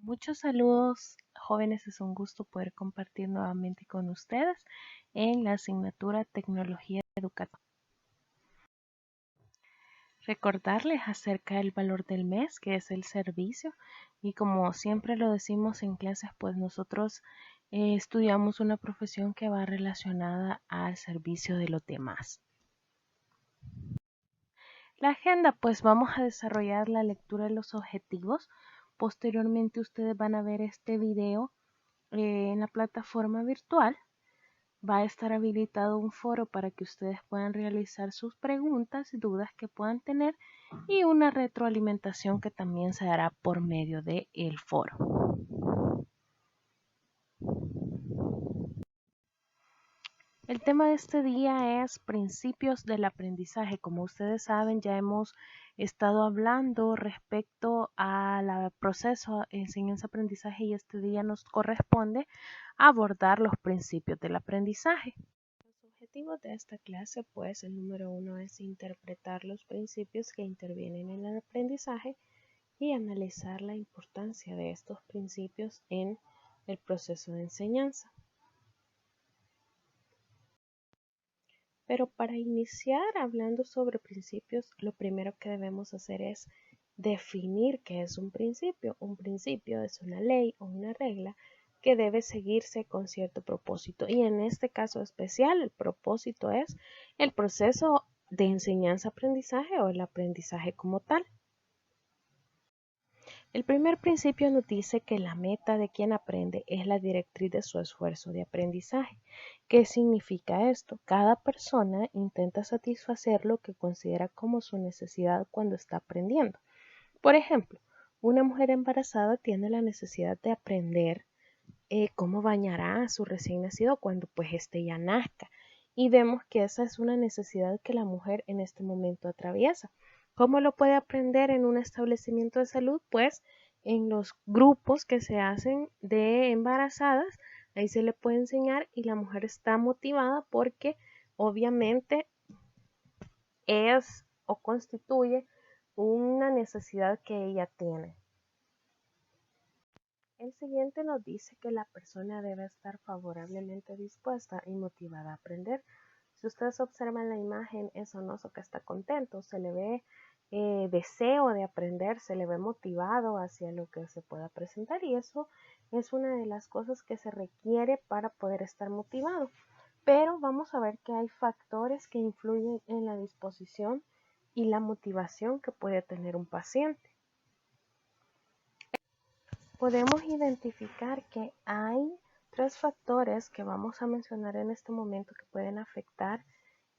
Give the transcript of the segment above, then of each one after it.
Muchos saludos, jóvenes. Es un gusto poder compartir nuevamente con ustedes en la asignatura Tecnología Educativa. Recordarles acerca del valor del mes, que es el servicio, y como siempre lo decimos en clases, pues nosotros estudiamos una profesión que va relacionada al servicio de los demás. La agenda, pues vamos a desarrollar la lectura de los objetivos. Posteriormente ustedes van a ver este video en la plataforma virtual. Va a estar habilitado un foro para que ustedes puedan realizar sus preguntas y dudas que puedan tener y una retroalimentación que también se dará por medio del foro. El tema de este día es principios del aprendizaje. Como ustedes saben, ya hemos estado hablando respecto al proceso de enseñanza-aprendizaje y este día nos corresponde abordar los principios del aprendizaje. Los objetivos de esta clase, pues el número 1 es interpretar los principios que intervienen en el aprendizaje y analizar la importancia de estos principios en el proceso de enseñanza. Pero para iniciar hablando sobre principios, lo primero que debemos hacer es definir qué es un principio. Un principio es una ley o una regla que debe seguirse con cierto propósito. Y en este caso especial, el propósito es el proceso de enseñanza-aprendizaje o el aprendizaje como tal. El primer principio nos dice que la meta de quien aprende es la directriz de su esfuerzo de aprendizaje. ¿Qué significa esto? Cada persona intenta satisfacer lo que considera como su necesidad cuando está aprendiendo. Por ejemplo, una mujer embarazada tiene la necesidad de aprender cómo bañará a su recién nacido cuando pues éste ya nazca. Y vemos que esa es una necesidad que la mujer en este momento atraviesa. ¿Cómo lo puede aprender en un establecimiento de salud? Pues en los grupos que se hacen de embarazadas, ahí se le puede enseñar y la mujer está motivada porque obviamente es o constituye una necesidad que ella tiene. El siguiente nos dice que la persona debe estar favorablemente dispuesta y motivada a aprender. Si ustedes observan la imagen, es Onoso que está contento, se le ve deseo de aprender, se le ve motivado hacia lo que se pueda presentar y eso es una de las cosas que se requiere para poder estar motivado. Pero vamos a ver que hay factores que influyen en la disposición y la motivación que puede tener un paciente. Podemos identificar que hay 3 factores que vamos a mencionar en este momento que pueden afectar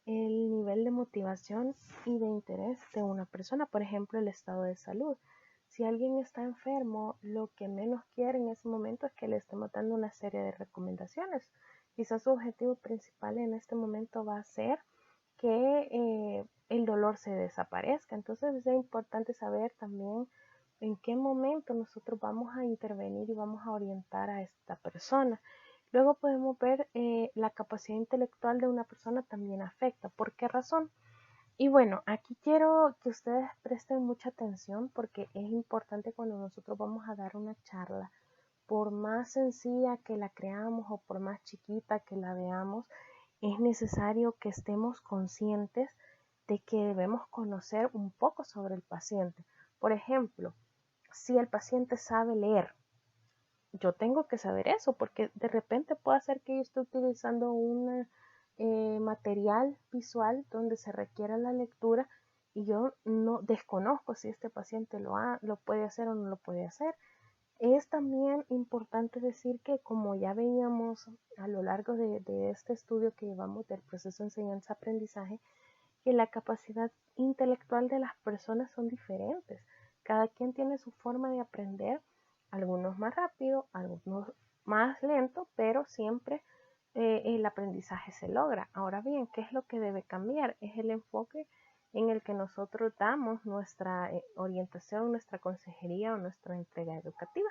el nivel de motivación y de interés de una persona. Por ejemplo, el estado de salud. Si alguien está enfermo, lo que menos quiere en ese momento es que le estemos dando una serie de recomendaciones. Quizás su objetivo principal en este momento va a ser que el dolor se desaparezca. Entonces es importante saber también en qué momento nosotros vamos a intervenir y vamos a orientar a esta persona. Luego podemos ver la capacidad intelectual de una persona también afecta. ¿Por qué razón? Y bueno, aquí quiero que ustedes presten mucha atención porque es importante cuando nosotros vamos a dar una charla, por más sencilla que la creamos o por más chiquita que la veamos, es necesario que estemos conscientes de que debemos conocer un poco sobre el paciente. Por ejemplo, si el paciente sabe leer, yo tengo que saber eso porque de repente puede ser que yo esté utilizando un material visual donde se requiera la lectura y yo no desconozco si este paciente lo puede hacer o no lo puede hacer. Es también importante decir que como ya veíamos a lo largo de este estudio que llevamos del proceso de enseñanza-aprendizaje, que la capacidad intelectual de las personas son diferentes. Cada quien tiene su forma de aprender, algunos más rápido, algunos más lento, pero siempre el aprendizaje se logra. Ahora bien, ¿qué es lo que debe cambiar? Es el enfoque en el que nosotros damos nuestra orientación, nuestra consejería o nuestra entrega educativa.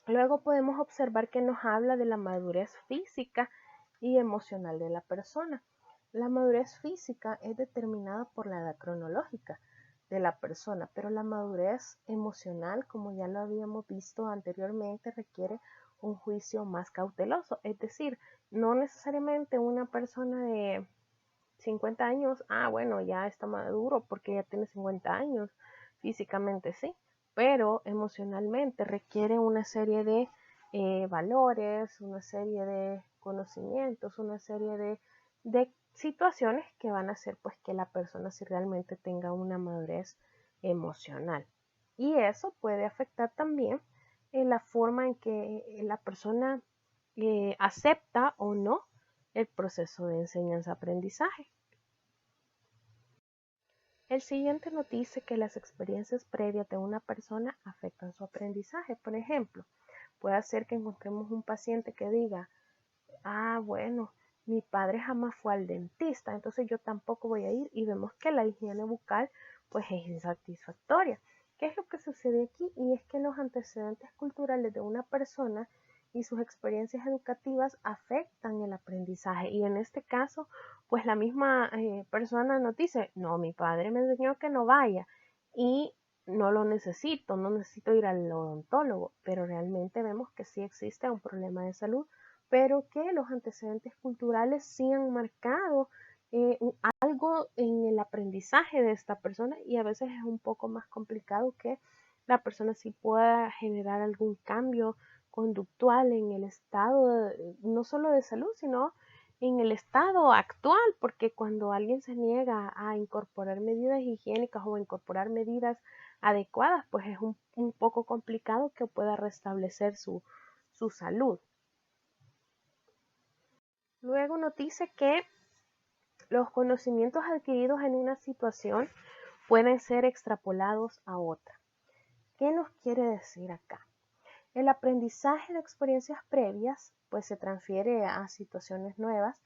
Luego podemos observar que nos habla de la madurez física y emocional de la persona. La madurez física es determinada por la edad cronológica. de la persona, pero la madurez emocional, como ya lo habíamos visto anteriormente, requiere un juicio más cauteloso, es decir, no necesariamente una persona de 50 años, bueno, ya está maduro porque ya tiene 50 años, físicamente sí, pero emocionalmente requiere una serie de valores, una serie de conocimientos, una serie de situaciones que van a hacer pues que la persona si realmente tenga una madurez emocional. Y eso puede afectar también la forma en que la persona acepta o no el proceso de enseñanza-aprendizaje. El siguiente nos dice que las experiencias previas de una persona afectan su aprendizaje. Por ejemplo, puede ser que encontremos un paciente que diga, bueno, mi padre jamás fue al dentista, entonces yo tampoco voy a ir, y vemos que la higiene bucal pues es insatisfactoria. ¿Qué es lo que sucede aquí? Y es que los antecedentes culturales de una persona y sus experiencias educativas afectan el aprendizaje, y en este caso pues la misma persona nos dice, no, mi padre me enseñó que no vaya y no lo necesito, no necesito ir al odontólogo, pero realmente vemos que sí existe un problema de salud, pero que los antecedentes culturales sí han marcado algo en el aprendizaje de esta persona, y a veces es un poco más complicado que la persona sí pueda generar algún cambio conductual en el estado, no solo de salud, sino en el estado actual, porque cuando alguien se niega a incorporar medidas higiénicas o a incorporar medidas adecuadas, pues es un poco complicado que pueda restablecer su salud. Luego nos dice que los conocimientos adquiridos en una situación pueden ser extrapolados a otra. ¿Qué nos quiere decir acá? El aprendizaje de experiencias previas pues se transfiere a situaciones nuevas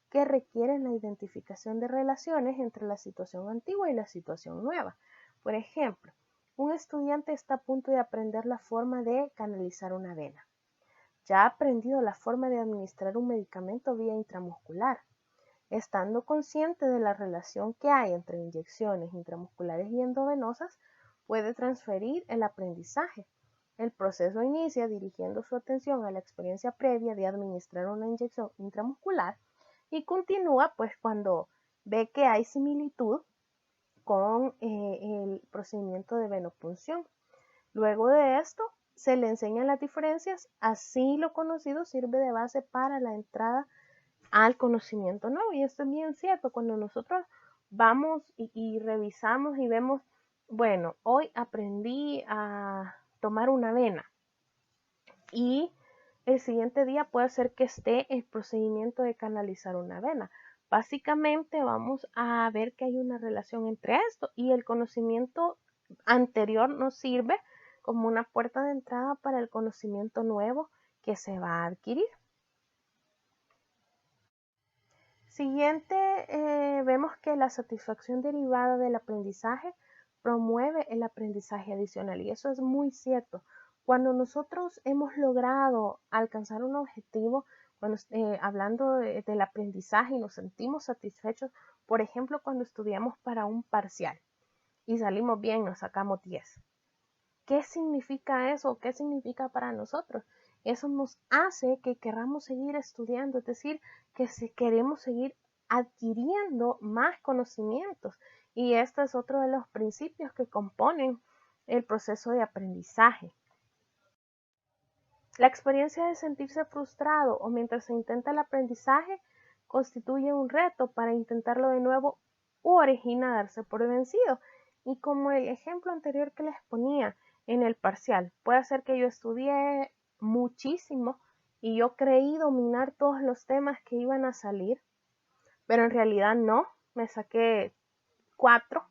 que requieren la identificación de relaciones entre la situación antigua y la situación nueva. Por ejemplo, un estudiante está a punto de aprender la forma de canalizar una vena. Ya ha aprendido la forma de administrar un medicamento vía intramuscular. Estando consciente de la relación que hay entre inyecciones intramusculares y endovenosas, puede transferir el aprendizaje. El proceso inicia dirigiendo su atención a la experiencia previa de administrar una inyección intramuscular y continúa pues cuando ve que hay similitud con el procedimiento de venopunción. Luego de esto se le enseñan las diferencias, así lo conocido sirve de base para la entrada al conocimiento nuevo. Y esto es bien cierto, cuando nosotros vamos y revisamos y vemos, bueno, hoy aprendí a tomar una avena y el siguiente día puede ser que esté el procedimiento de canalizar una avena. Básicamente vamos a ver que hay una relación entre esto, y el conocimiento anterior nos sirve como una puerta de entrada para el conocimiento nuevo que se va a adquirir. Siguiente, vemos que la satisfacción derivada del aprendizaje promueve el aprendizaje adicional, y eso es muy cierto. Cuando nosotros hemos logrado alcanzar un objetivo, cuando, hablando del aprendizaje, y nos sentimos satisfechos, por ejemplo, cuando estudiamos para un parcial y salimos bien, nos sacamos 10. ¿Qué significa eso? ¿Qué significa para nosotros? Eso nos hace que queramos seguir estudiando, es decir, que si queremos seguir adquiriendo más conocimientos. Y este es otro de los principios que componen el proceso de aprendizaje. La experiencia de sentirse frustrado o mientras se intenta el aprendizaje constituye un reto para intentarlo de nuevo u origina darse por vencido. Y como el ejemplo anterior que les ponía en el parcial, puede ser que yo estudié muchísimo y yo creí dominar todos los temas que iban a salir, pero en realidad no, me saqué 4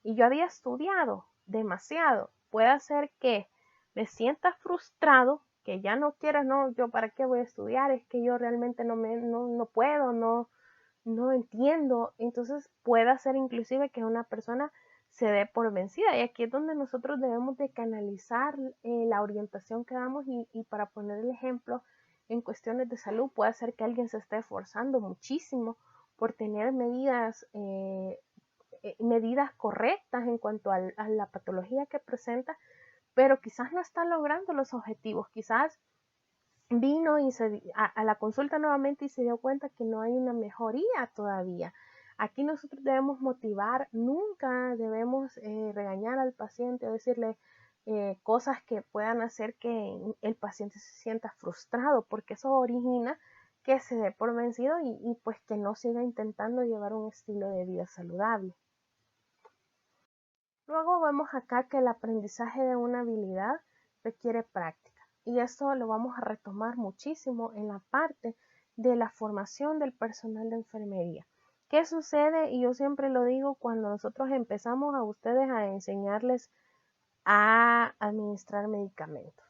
y yo había estudiado demasiado. Puede ser que me sienta frustrado, que ya no quiera, no, yo para qué voy a estudiar, es que yo realmente no puedo, no entiendo. Entonces puede ser inclusive que una persona se dé por vencida, y aquí es donde nosotros debemos de canalizar la orientación que damos, y para poner el ejemplo en cuestiones de salud, puede ser que alguien se esté esforzando muchísimo por tener medidas medidas correctas en cuanto a la patología que presenta, pero quizás no está logrando los objetivos, quizás vino y a la consulta nuevamente y se dio cuenta que no hay una mejoría todavía. Aquí nosotros debemos motivar, nunca debemos regañar al paciente o decirle cosas que puedan hacer que el paciente se sienta frustrado, porque eso origina que se dé por vencido y pues que no siga intentando llevar un estilo de vida saludable. Luego vemos acá que el aprendizaje de una habilidad requiere práctica y esto lo vamos a retomar muchísimo en la parte de la formación del personal de enfermería. ¿Qué sucede? Y yo siempre lo digo cuando nosotros empezamos a ustedes a enseñarles a administrar medicamentos.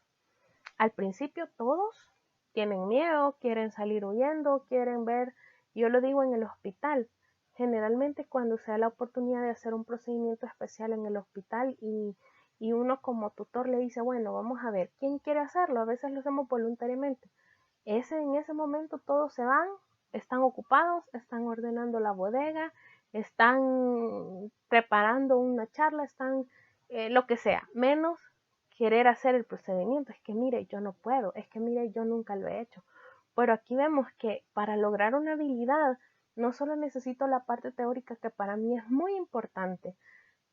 Al principio todos tienen miedo, quieren salir huyendo, quieren ver, yo lo digo en el hospital, generalmente cuando se da la oportunidad de hacer un procedimiento especial en el hospital y uno como tutor le dice, bueno, vamos a ver, ¿quién quiere hacerlo? A veces lo hacemos voluntariamente. En ese momento todos se van, están ocupados, están ordenando la bodega, están preparando una charla, están lo que sea, menos querer hacer el procedimiento. Es que mire, yo no puedo, es que mire, yo nunca lo he hecho. Pero aquí vemos que para lograr una habilidad no solo necesito la parte teórica, que para mí es muy importante,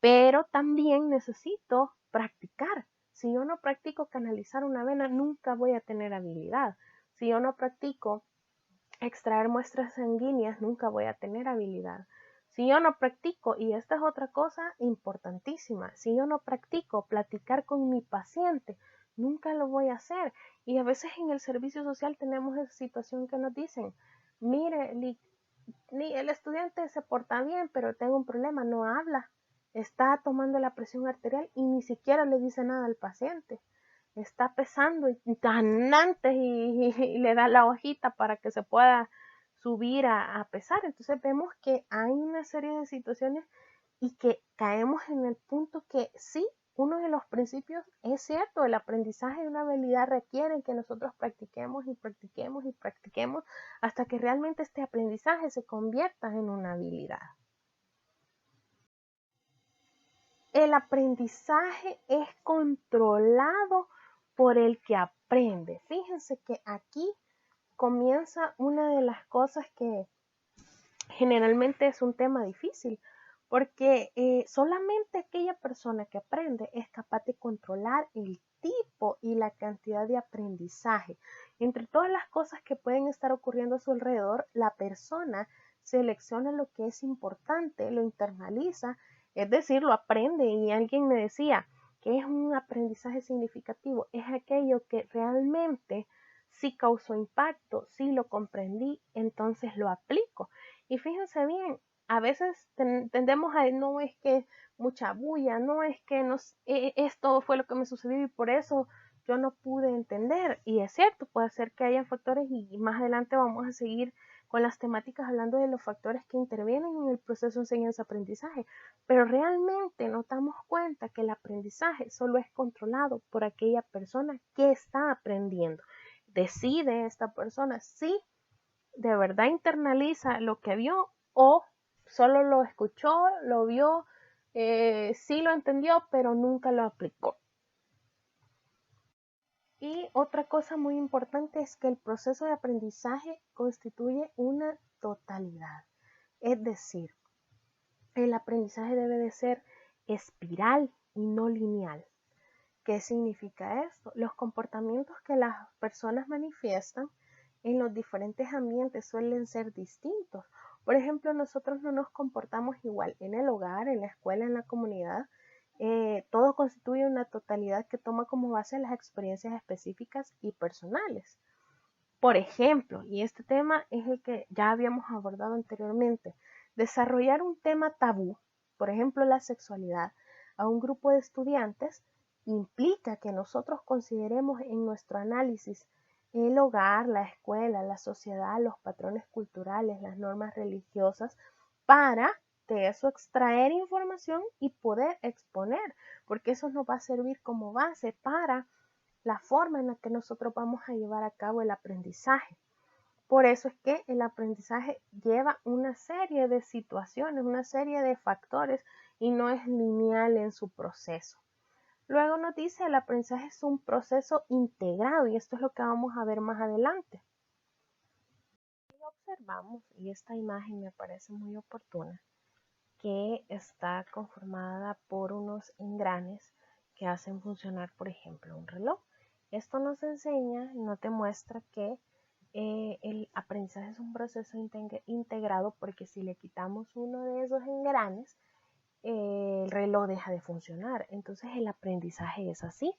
pero también necesito practicar. Si yo no practico canalizar una vena, nunca voy a tener habilidad. Si yo no practico extraer muestras sanguíneas, nunca voy a tener habilidad. Si yo no practico, y esta es otra cosa importantísima, si yo no practico platicar con mi paciente, nunca lo voy a hacer. Y a veces en el servicio social tenemos esa situación que nos dicen, mire, el estudiante se porta bien, pero tengo un problema, no habla, está tomando la presión arterial y ni siquiera le dice nada al paciente. Está pesando y tan antes y le da la hojita para que se pueda subir a pesar. Entonces vemos que hay una serie de situaciones y que caemos en el punto que sí, uno de los principios es cierto, el aprendizaje de una habilidad requiere que nosotros practiquemos y practiquemos y practiquemos hasta que realmente este aprendizaje se convierta en una habilidad. El aprendizaje es controlado por el que aprende. Fíjense que aquí comienza una de las cosas que generalmente es un tema difícil, porque solamente aquella persona que aprende es capaz de controlar el tipo y la cantidad de aprendizaje. Entre todas las cosas que pueden estar ocurriendo a su alrededor, la persona selecciona lo que es importante, lo internaliza, es decir, lo aprende. Y alguien me decía que es un aprendizaje significativo, es aquello que realmente sí causó impacto, sí lo comprendí, entonces lo aplico. Y fíjense bien, a veces tendemos a, no es que mucha bulla, no es que esto fue lo que me sucedió y por eso yo no pude entender. Y es cierto, puede ser que haya factores y más adelante vamos a seguir con las temáticas hablando de los factores que intervienen en el proceso de enseñanza-aprendizaje. Pero realmente nos damos cuenta que el aprendizaje solo es controlado por aquella persona que está aprendiendo. Decide esta persona si de verdad internaliza lo que vio o solo lo escuchó, lo vio, sí lo entendió, pero nunca lo aplicó. Y otra cosa muy importante es que el proceso de aprendizaje constituye una totalidad. Es decir, el aprendizaje debe de ser espiral y no lineal. ¿Qué significa esto? Los comportamientos que las personas manifiestan en los diferentes ambientes suelen ser distintos. Por ejemplo, nosotros no nos comportamos igual en el hogar, en la escuela, en la comunidad. Todo constituye una totalidad que toma como base las experiencias específicas y personales. Por ejemplo, y este tema es el que ya habíamos abordado anteriormente, desarrollar un tema tabú, por ejemplo la sexualidad, a un grupo de estudiantes implica que nosotros consideremos en nuestro análisis el hogar, la escuela, la sociedad, los patrones culturales, las normas religiosas, para de eso extraer información y poder exponer, porque eso nos va a servir como base para la forma en la que nosotros vamos a llevar a cabo el aprendizaje. Por eso es que el aprendizaje lleva una serie de situaciones, una serie de factores y no es lineal en su proceso. Luego nos dice el aprendizaje es un proceso integrado y esto es lo que vamos a ver más adelante. Y observamos, y esta imagen me parece muy oportuna, que está conformada por unos engranes que hacen funcionar, por ejemplo, un reloj. Esto nos enseña, no te muestra que el aprendizaje es un proceso integrado porque si le quitamos uno de esos engranes, el reloj deja de funcionar. Entonces el aprendizaje es así.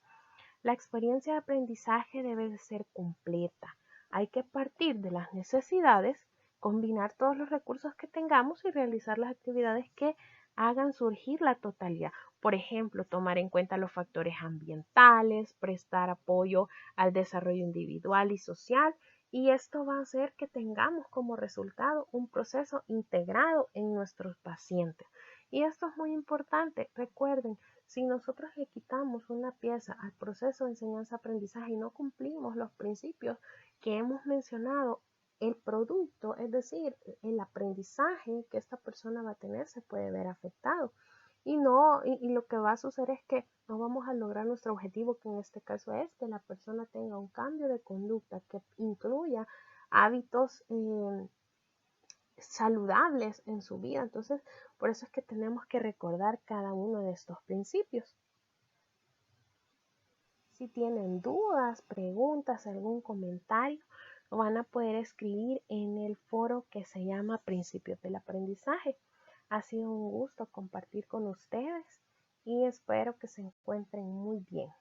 La experiencia de aprendizaje debe de ser completa. Hay que partir de las necesidades, combinar todos los recursos que tengamos y realizar las actividades que hagan surgir la totalidad. Por ejemplo, tomar en cuenta los factores ambientales, prestar apoyo al desarrollo individual y social, y esto va a hacer que tengamos como resultado un proceso integrado en nuestros pacientes. Y esto es muy importante. Recuerden, si nosotros le quitamos una pieza al proceso de enseñanza-aprendizaje y no cumplimos los principios que hemos mencionado, el producto, es decir, el aprendizaje que esta persona va a tener se puede ver afectado. Y lo que va a suceder es que no vamos a lograr nuestro objetivo, que en este caso es que la persona tenga un cambio de conducta que incluya hábitos saludables en su vida. Entonces, por eso es que tenemos que recordar cada uno de estos principios. Si tienen dudas, preguntas, algún comentario, lo van a poder escribir en el foro que se llama Principios del Aprendizaje. Ha sido un gusto compartir con ustedes y espero que se encuentren muy bien.